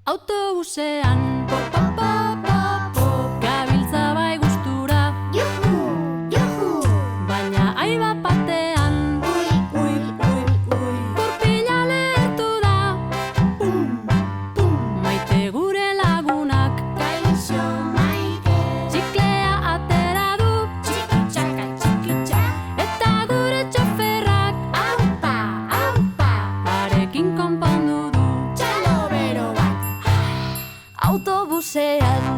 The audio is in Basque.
Autobusean, gabiltza bai gustura, baina aiba batean, gurpila lehertu da, maite gure lagunak, txiklea atera du, eta gure txoferrak, harekin konpondu du. Autobusean